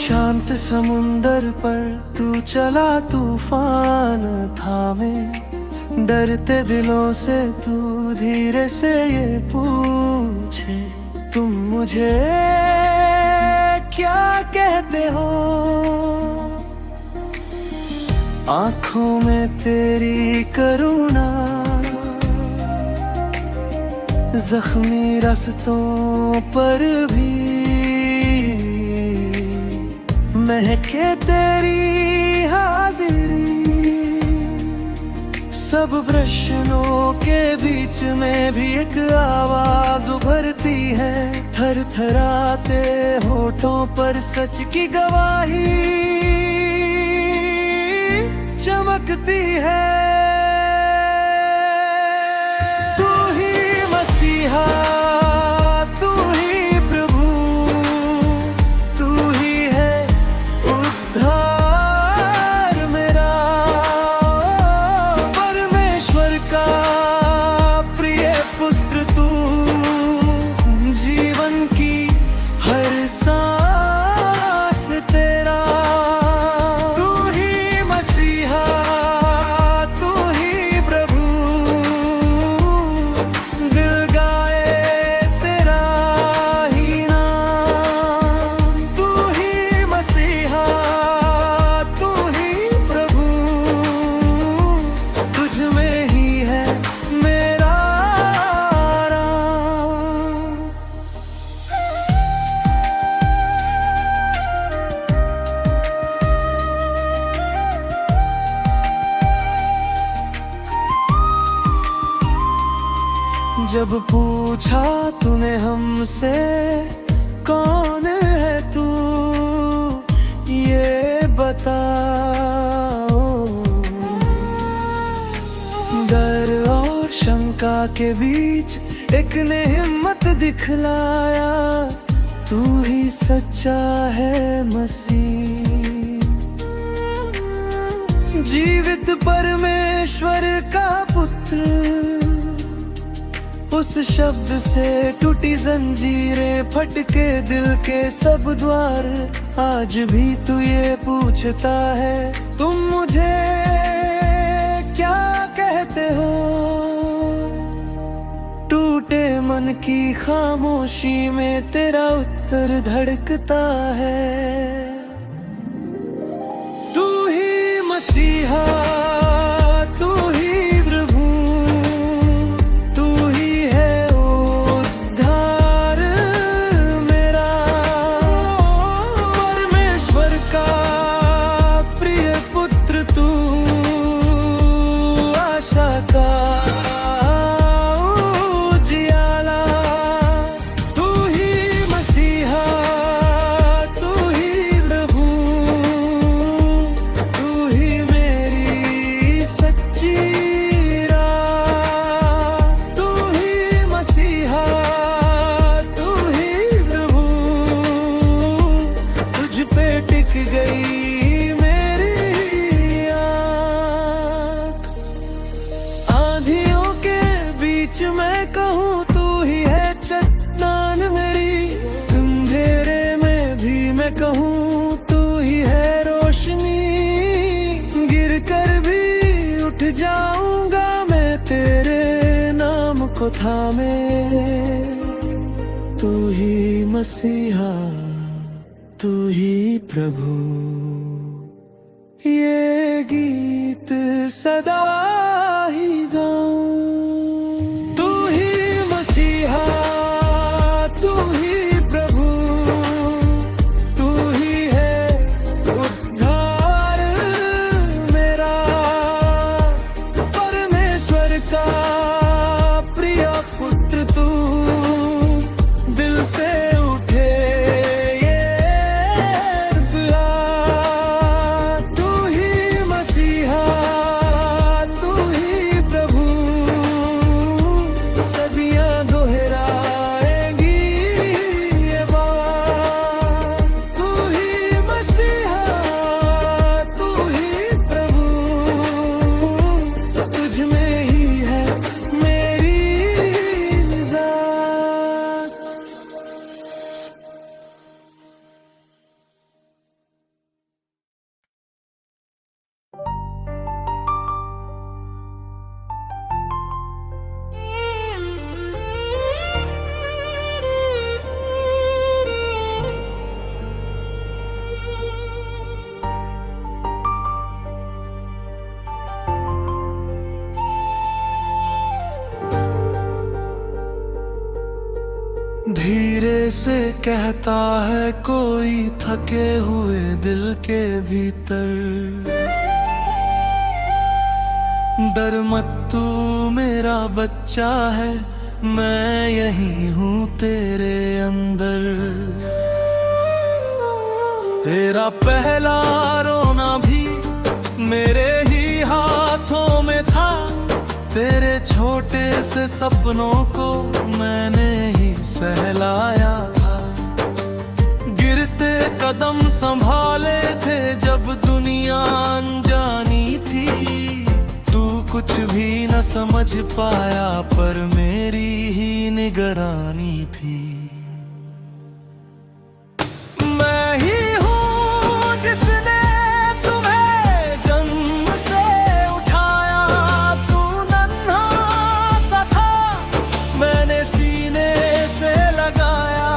शांत समुंदर पर तू चला तूफान थामे, डरते दिलों से तू धीरे से ये पूछे, तुम मुझे क्या कहते हो। आंखों में तेरी करुणा, जख्मी रास्तों पर भी महके तेरी हाजिरी। सब प्रश्नों के बीच में भी एक आवाज उभरती है, थर थराते होठों पर सच की गवाही चमकती है। तू ही मसीहा, तू ही प्रभु, तू ही है उद्धार मेरा। परमेश्वर का प्रिय पुत्र तू, जीवन की हर सांस तेरा। जब पूछा तूने हमसे कौन है तू, ये बताओ। डर और शंका के बीच एक ने हिम्मत दिखलाया, तू ही सच्चा है मसीह, जीवित परमेश्वर का पुत्र। उस शब्द से टूटी जंजीरें, फटके दिल के सब द्वार। आज भी तू ये पूछता है, तुम मुझे क्या कहते हो। टूटे मन की खामोशी में तेरा उत्तर धड़कता है। तू ही मसीहा, गई मेरी आँख। आंधियों के बीच मैं कहूँ तू ही है चट्टान मेरी, अंधेरे में भी मैं कहूँ तू ही है रोशनी। गिर कर भी उठ जाऊंगा मैं तेरे नाम को थामे। तू ही मसीहा, तू ही प्रभु, ये गीत सदा ही गाऊं। तू ही मसीहा, तू ही प्रभु, तू ही है उद्धार मेरा। परमेश्वर का प्रिय पुत्र तू, दिल से तू ही मसीहा, तू ही प्रभु, धीरे से कहता है कोई थके हुए दिल के भीतर, डर मत तू मेरा बच्चा है, मैं यही हूँ तेरे अंदर। तेरा पहला रोना भी मेरे ही हाथों में था, तेरे छोटे से सपनों को मैंने ही सहलाया था। गिरते कदम संभाले थे जब दुनिया अनजानी थी, तू कुछ भी न समझ पाया पर मेरी ही निगरानी थी। मैं ही हूँ जिसने तुम्हें जन्म से उठाया, तू नन्हा सा था मैंने सीने से लगाया,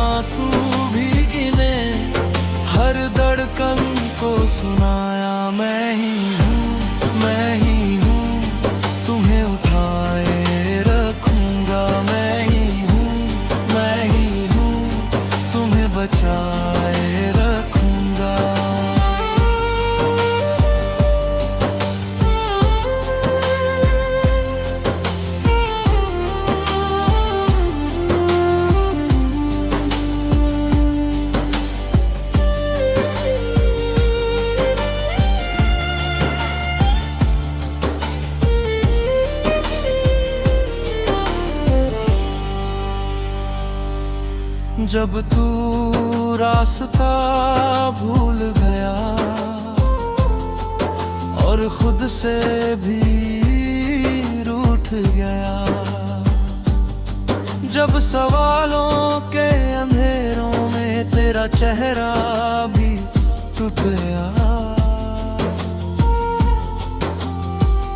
आंसू भी गिने हर धड़कन को सुनाया। मैं ही हूँ तुम्हें उठाए रखूंगा, मैं ही हूँ तुम्हें बचाए रखूंगा। जब तू रास्ता भूल गया और खुद से भी रूठ गया, जब सवालों के अंधेरों में तेरा चेहरा भी टूट गया,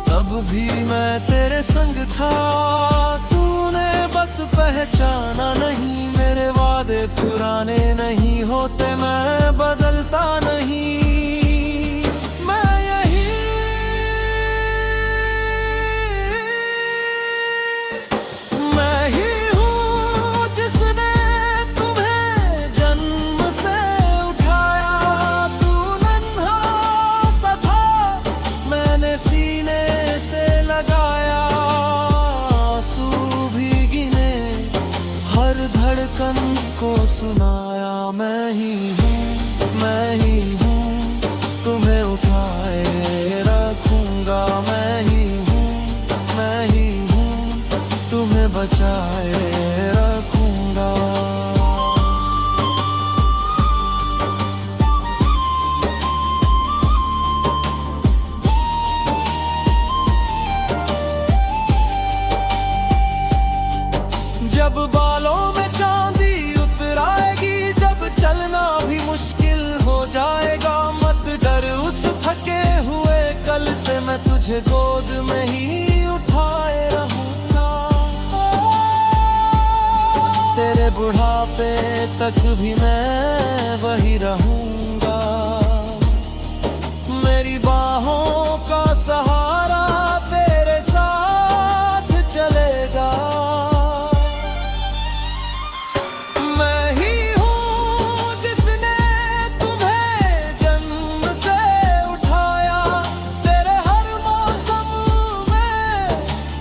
तब भी मैं तेरे संग था, तूने बस पहचाना नहीं। मेरे वादे पुराने नहीं होते, मैं बदलता नहीं, मैं यही हूँ जिसने तुम्हें जन्म से उठाया, तू नन्हा सा था मैंने सीने से लगाया, आंसू भी गिने हर धड़कन को सुनाया। मैं ही हूँ तुम्हें उठाए रखूंगा, मैं ही हूँ तुम्हें बचाए रखूंगा। जब बालों में चांदी उतर आएगी, जब चलना भी मुश्किल हो जाएगा, मत डर उस थके हुए कल से, मैं तुझे गोद में ही उठाए रहूंगा। तेरे बुढ़ापे तक भी मैं वही रहूंगा, मेरी बाहों का सहारा तेरे साथ चलेगा।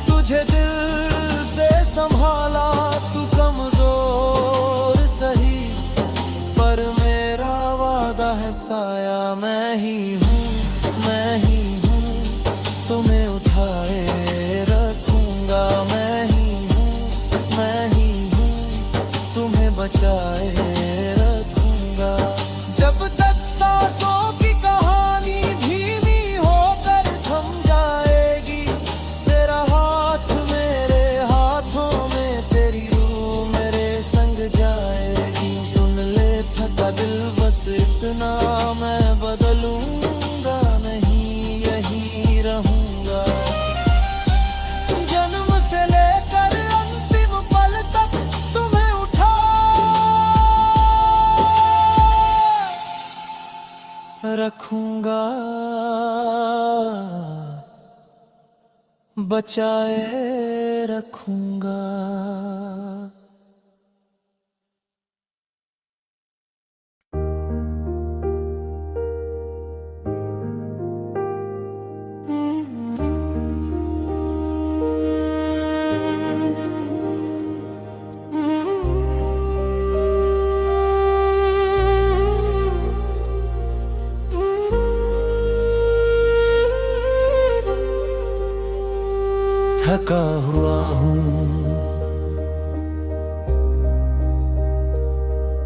तुझे दिल से संभाला, तू कमजोर सही पर मेरा वादा है साया। मैं ही हूँ तुम्हें उठाए रखूंगा, मैं ही हूँ तुम्हें बचाए रखूंगा। जब तक सांसों की कहानी धीमी होकर थम जाएगी, तेरा हाथ मेरे हाथों में, तेरी रूह मेरे संग जाएगी। सुन ले थका दिल बस इतना, मैं बदलूंगा नहीं यही रहूंगा। जन्म से लेकर अंतिम पल तक तुम्हें उठा रखूंगा, बचाए रखूंगा।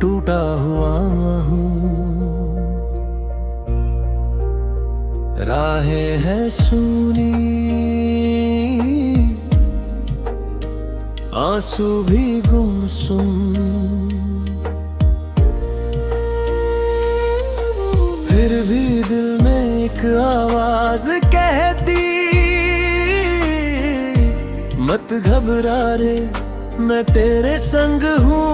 टूटा हुआ हूँ। राहें हैं सूनी, आंसू भी गुमसुम, फिर भी दिल में एक आवाज कहती, मत घबरा रे मैं तेरे संग हूँ।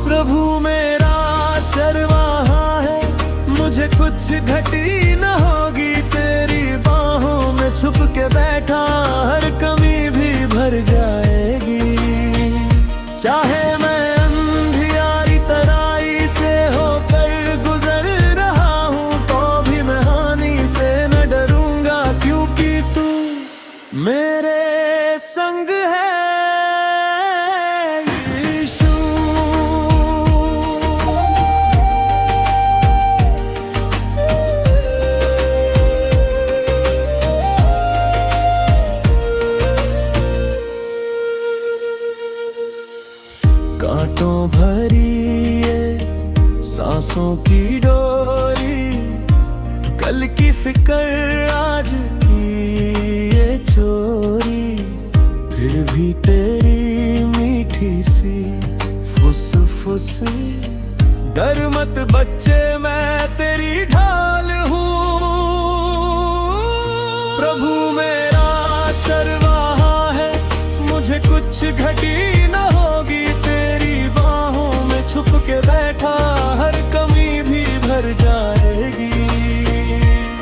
प्रभु मेरा चरवाहा है, मुझे कुछ घटी न होगी, तेरी बाहों में छुप के बैठा हर कमी भी भर जाएगी। चाहे मैं अंधियारी तराई से होकर गुजर रहा हूँ, तो भी मैं हानि से न डरूंगा, क्योंकि तू मेरे संग है यीशु। कांटों भरी ये सांसों की डोरी, कल की फिक्र आज की ये चोरी, फिर भी तेरी मीठी सी फुसफुस। डर मत बच्चे मैं तेरी ढाल हूँ, प्रभु मेरा चरवाहा है, मुझे कुछ घटी न होगी, तेरी बाहों में छुप के बैठा हर कमी भी भर जाएगी।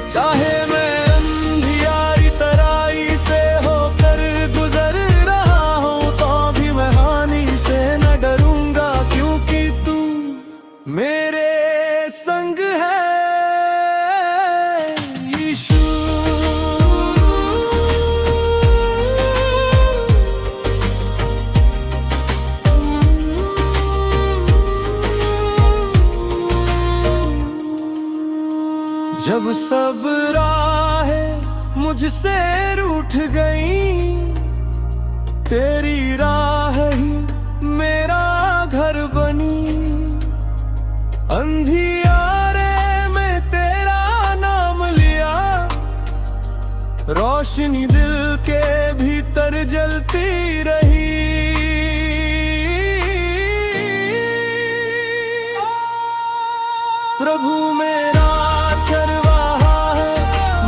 चाहे मैं अंधियारी तराई से होकर गुजर रहा हूँ, तो भी मैं हानि से न डरूंगा, क्योंकि तू मेरे संग है यीशु। जब सब राहें मुझसे रूठ गई, तेरी राह ही मेरा घर बनी। अंधियारे में तेरा नाम लिया, रोशनी दिल के भीतर जलती रही। प्रभु मेरा चरवाहा है,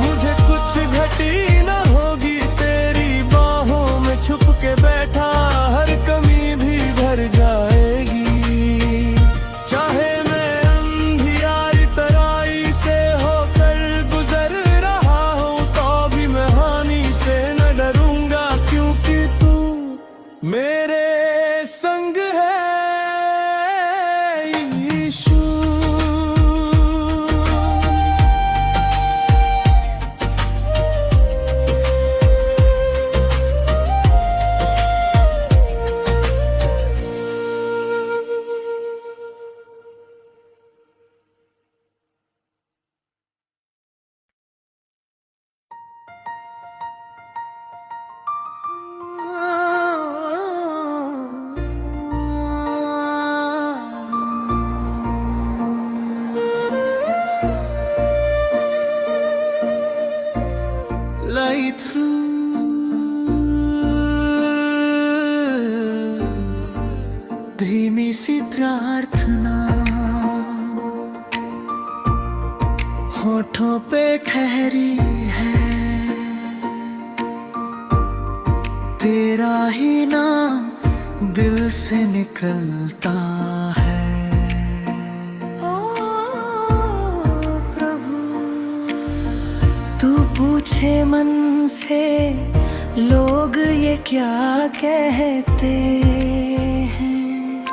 मुझे कुछ घटी न होगी, तेरी बाहों में छुप के बैठा हर कमी भी भर जाएगी। चाहे मैं अंधियारी तराई से होकर गुजर रहा हूँ, तो भी मैं हानि से न डरूंगा, क्योंकि तू मेरे संग है यीशु। Light through धीमी सी प्रार्थना, होठों पे ठहरी है, तेरा ही नाम दिल से निकलता है। तू पूछे मन से लोग ये क्या कहते हैं,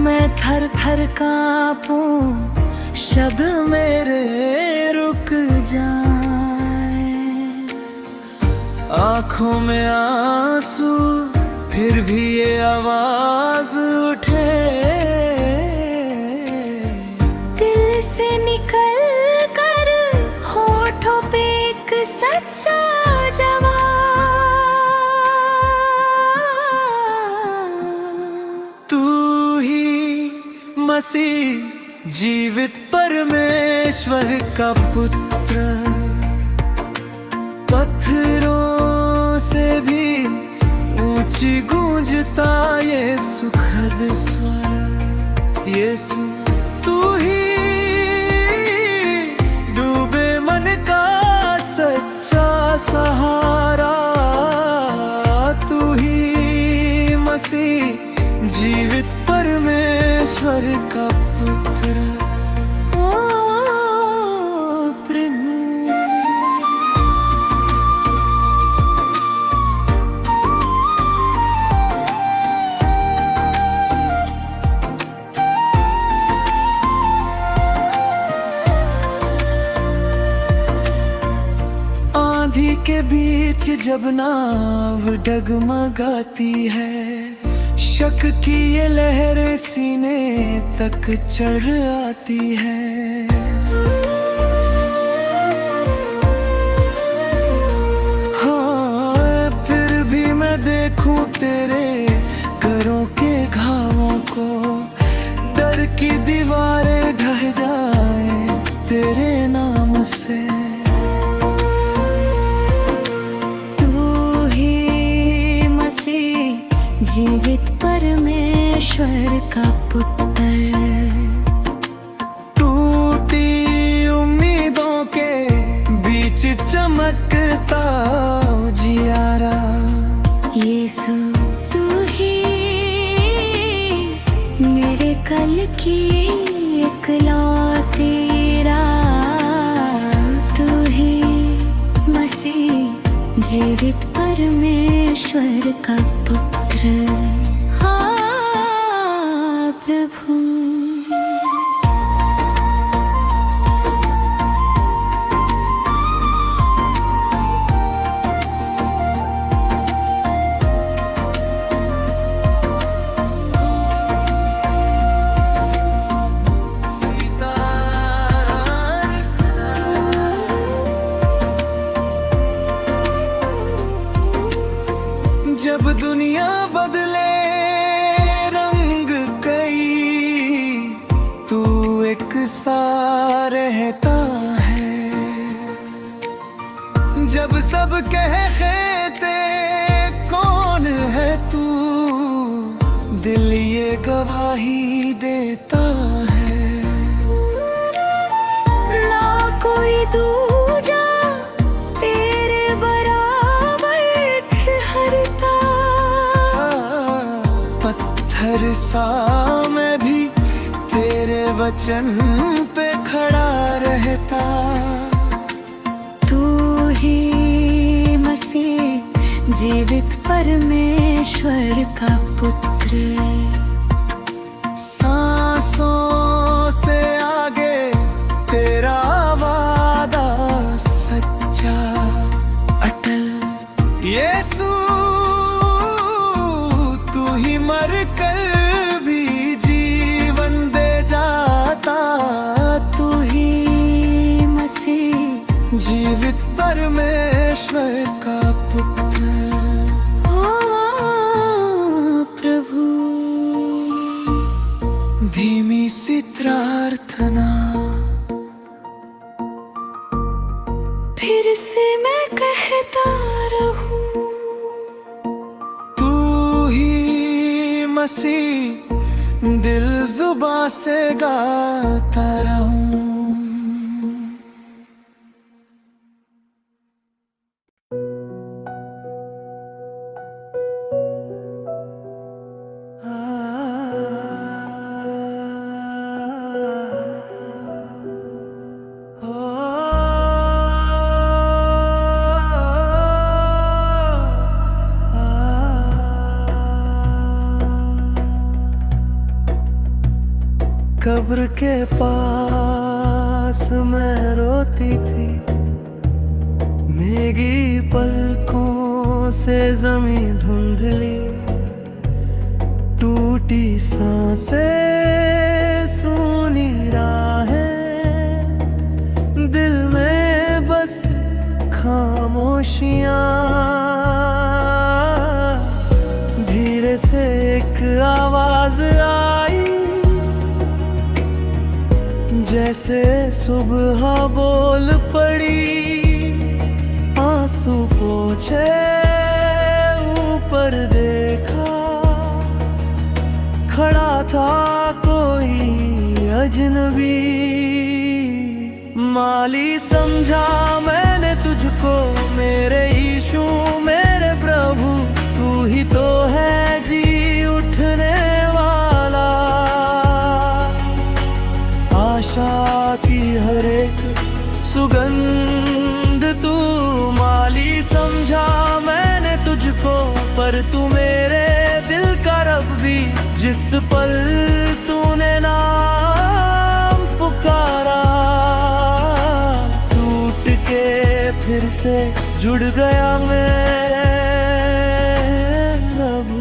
मैं थर थर कांपूं, शब्द मेरे रुक जाए। आँखों में आंसू फिर भी ये आवाज उठे, दिल से निकल कर होठों पे एक सच्चा जवाब। तू मसीह जीवित परमेश्वर का पुत्र, पत्थरों से भी ऊंची गूंजता ये सुखद स्वर। यीशु तू ही डूबे मन का सच्चा सहारा, तू ही मसीह जीवित परमेश्वर का पुत्र। ओ प्रभु आंधी के बीच जब नाव डगमगाती है, शक की ये लहरें सीने तक चढ़ आती है। हाँ, फिर भी मैं देखूं तेरे घरों के घावों को, डर की दीवारें ढह जाएं तेरे नाम से। जीवित परमेश्वर का पुत्र, टूटी उम्मीदों के बीच चमकता उजियारा। यीशु तू ही मेरे कल की इकलौती राह, तू ही मसीह जीवित परमेश्वर का पुत्र। हाँ प्रभु जब दुनिया बदले रंग कई, तू एक सा रहता है। जब सब कहते कौन है तू, दिल ये गवाही देता है। ना कोई दूजा तेरे बराबर ठहरता, पत्थर सा मैं भी तेरे वचन पे खड़ा रहता। तू ही मसीह जीवित परमेश्वर का पुत्र, सांसों से आगे तेरा वादा सच्चा अटल। यीशु तू ही मर कर भी जीवन दे जाता, तू ही मसीह जीवित परमेश्वर का पुत्र। ओ प्रभु धीमी सी प्रार्थना फिर से मैं कहता रहूं, तू ही मसीह दिल जुबां से गाता रहूं। कब्र के पास मैं रोती थी, भीगी पलकों से जमीन धुंधली, टूटी सांसें सुनी राहें, दिल में बस खामोशियाँ। धीरे से एक आवाज आई, जैसे सुबह बोल पड़ी, आंसू पोंछे ऊपर देखा, खड़ा था कोई अजनबी। माली समझा मैंने तुझको मेरे यीशु मेरे प्रभु, तू ही तो है जी उठने वाला। आशा की हर एक सुगंध तू, माली समझा मैंने तुझको, पर तू मेरे दिल का रब भी। जिस पल तूने नाम पुकारा, टूट के फिर से जुड़ गया मैं प्रभु।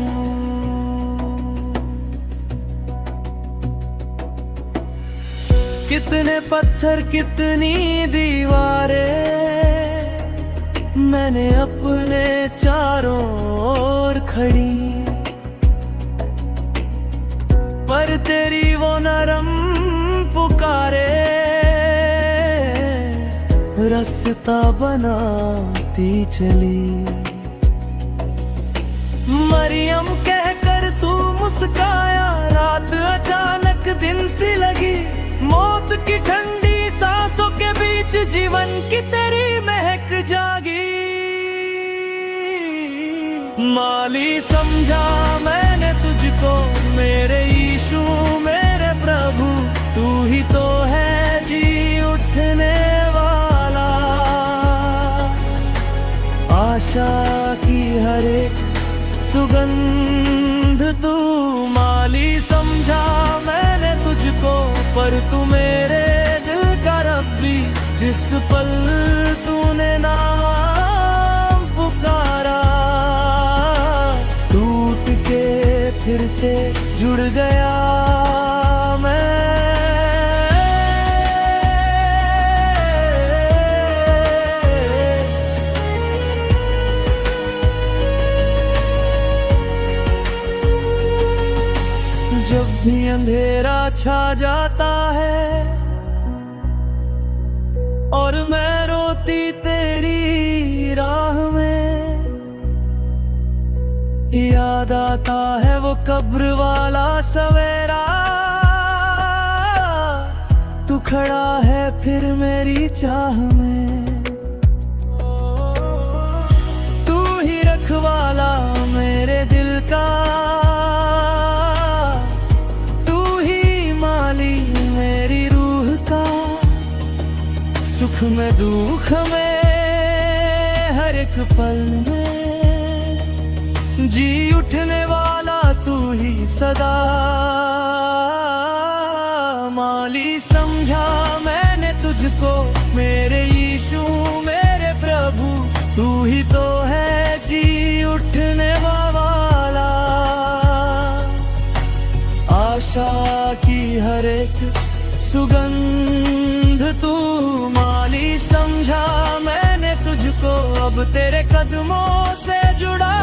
कितने पत्थर कितनी दीवारें मैंने अपने चारों ओर खड़ी, पर तेरी वो नरम पुकारे रास्ता बनाती चली। मरियम कहकर तू मुस्काया, रात अचानक दिन सी लगी। मौत की ठंडी सांसों के बीच जीवन की तेरी महक जागी। माली समझा मैंने तुझको मेरे यीशु मेरे प्रभु, तू ही तो है जी उठने वाला। आशा की हर एक सुगंध तू, माली समझा मैंने तुझको, पर तू मेरे दिल का रब्बी। जिस पल तूने नाम पुकारा, टूट के फिर से जुड़ गया मैं। जब भी अंधेरा छा जाता है और मैं रोती तेरी राह में, याद आता है वो कब्र वाला सवेरा। तू खड़ा है फिर मेरी चाह में, तू ही रखवाला मेरे दिल का, सुख में दुख में हर एक पल में जी उठने वाला तू ही सदा। माली समझा मैंने तुझको मेरे यीशु मेरे प्रभु, तू ही तो है जी उठने वाला। आशा की हर एक सुगंध तू, माली समझा मैंने तुझको, अब तेरे कदमों से जुड़ा।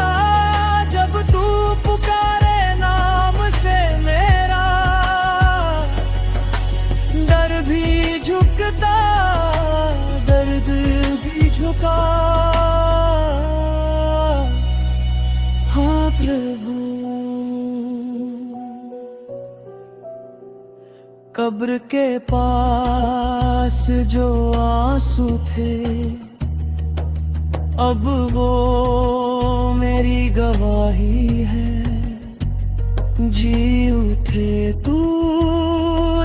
जब तू पुकारे नाम से मेरा, डर भी झुकता दर्द भी झुका। हाँ प्रभु, कब्र के पास जो आंसू थे, अब वो मेरी गवाही है। जी उठे तू,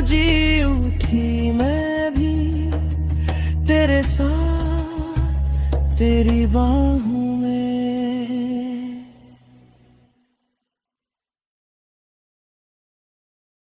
जी उठी मैं भी तेरे साथ तेरी बाहों